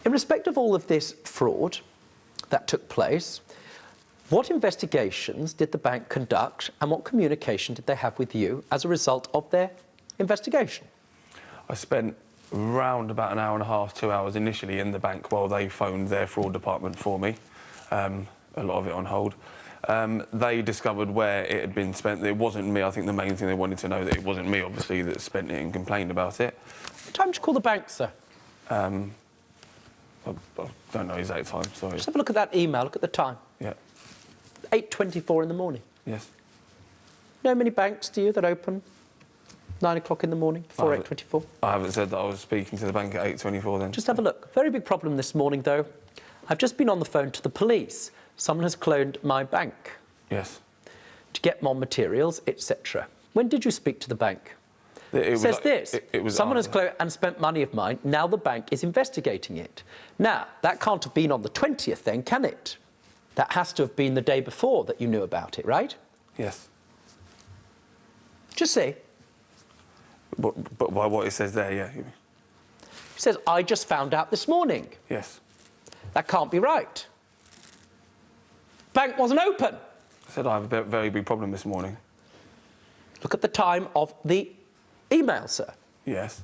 In respect of all of this fraud that took place, what investigations did the bank conduct and what communication did they have with you as a result of their investigation? I spent around about an hour and a half, 2 hours initially in the bank while they phoned their fraud department for me, a lot of it on hold. They discovered where it had been spent. It wasn't me. I think the main thing they wanted to know that it wasn't me, obviously, that spent it and complained about it. What time did you call the bank, sir? I don't know the exact time, sorry. Just have a look at that email, look at the time. Yeah. 8:24 in the morning. Yes. Know many banks, do you, that open 9 o'clock in the morning before 8:24? I haven't said that I was speaking to the bank at 8:24 then. Just have a look. Very big problem this morning, though. I've just been on the phone to the police. Someone has cloned my bank. Yes. To get more materials, etc. When did you speak to the bank? It says this, someone has after. cloned and spent money of mine, now the bank is investigating it. Now, that can't have been on the 20th then, can it? That has to have been the day before that you knew about it, right? Yes. Just say. But by what it says there, yeah. He says, I just found out this morning. Yes. That can't be right. Bank wasn't open. I said I have a very big problem this morning. Look at the time of the email, sir. Yes.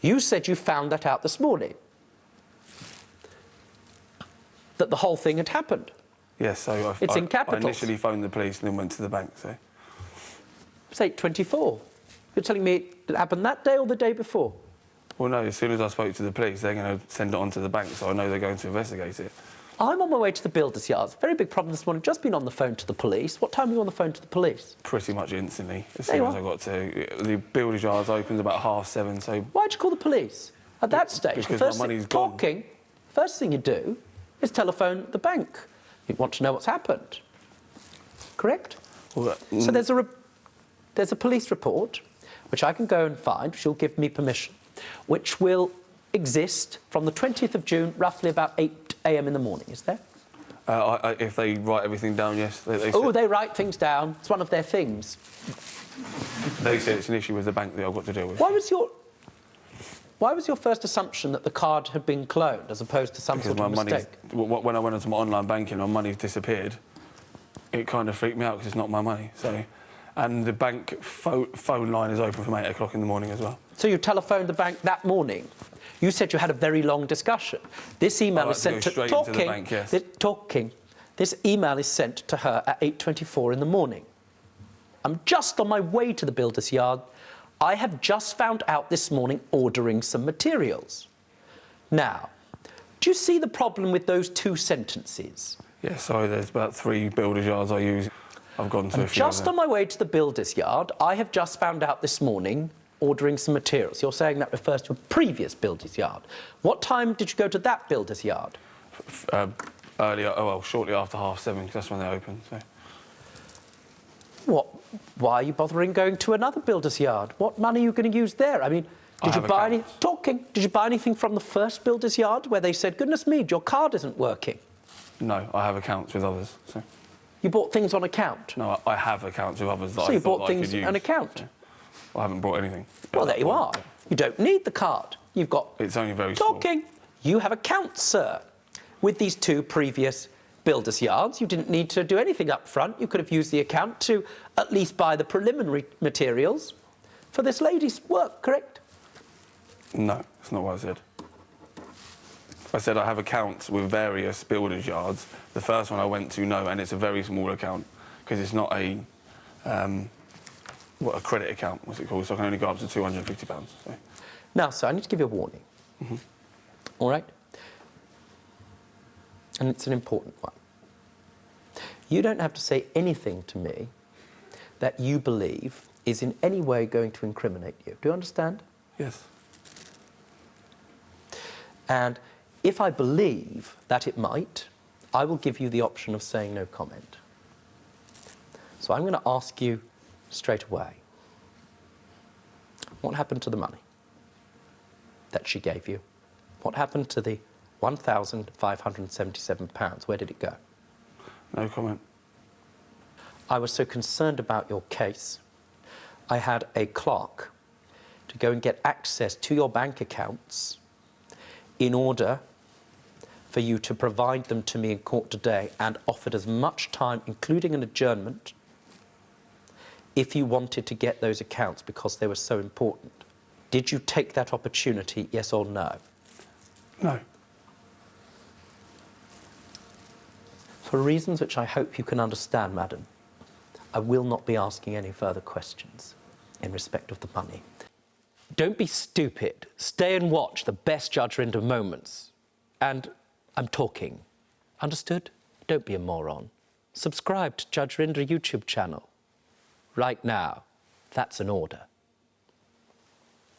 You said you found that out this morning. That the whole thing had happened. Yes, so It's in capitals. I initially phoned the police and then went to the bank, so... It's 8:24. You're telling me it happened that day or the day before? Well, no, as soon as I spoke to the police, they're going to send it on to the bank, so I know they're going to investigate it. I'm on my way to the builder's yards. Very big problem this morning. Just been on the phone to the police. What time were you on the phone to the police? Pretty much instantly, as soon as I got to... The builder's yards opened about 7:30, so... Why'd you call the police? At that stage, because the first my money's thing, gone. first thing you do is telephone the bank. You want to know what's happened. Correct? Well, So there's a police report, which I can go and find, which you'll give me permission, which will exist from the 20th of June, roughly about 8 a.m. in the morning, is there? if they write everything down, yes. They write things down. It's one of their things. They said it's an issue with the bank that I've got to deal with. Why was your first assumption that the card had been cloned as opposed to some sort of mistake? When I went into my online banking, my money disappeared. It kind of freaked me out because it's not my money. So, and the bank phone line is open from 8 o'clock in the morning as well. So you telephoned the bank that morning. You said you had a very long discussion. This email is sent to into the bank, yes. This email is sent to her at 8:24 in the morning. I'm just on my way to the builder's yard. I have just found out this morning ordering some materials. Now, do you see the problem with those two sentences? Yeah, sorry, there's about 3 builder's yards I use. I've gone to a few Just on my way to the builder's yard, I have just found out this morning ordering some materials. You're saying that refers to a previous builder's yard. What time did you go to that builder's yard? Shortly after 7:30, because that's when they open. So. What? Why are you bothering going to another builder's yard? What money are you going to use there? I mean, did you buy anything from the first builder's yard where they said, goodness me, your card isn't working? No, I have accounts with others. So. You bought things on account? No, I have accounts with others that so I you thought bought I could things use. on account? So. I haven't bought anything. Well, there you are. You don't need the card. You've got... It's only very small. You have accounts, sir, with these 2 previous builder's yards. You didn't need to do anything up front. You could have used the account to at least buy the preliminary materials for this lady's work, correct? No, that's not what I said. I said I have accounts with various builders' yards. The first one I went to, no, and it's a very small account because it's not a credit account, what's it called? So I can only go up to £250. So. Now, sir, I need to give you a warning. Mm-hmm. All right? And it's an important one. You don't have to say anything to me that you believe is in any way going to incriminate you. Do you understand? Yes. And if I believe that it might, I will give you the option of saying no comment. So I'm going to ask you straight away, what happened to the money that she gave you? What happened to the £1,577? Where did it go? No comment. I was so concerned about your case, I had a clerk to go and get access to your bank accounts in order for you to provide them to me in court today and offered as much time, including an adjournment, if you wanted to get those accounts because they were so important. Did you take that opportunity, yes or no? No. For reasons which I hope you can understand, madam, I will not be asking any further questions in respect of the money. Don't be stupid. Stay and watch the best Judge Rinder moments. And I'm talking. Understood? Don't be a moron. Subscribe to Judge Rinder YouTube channel. Right now. That's an order.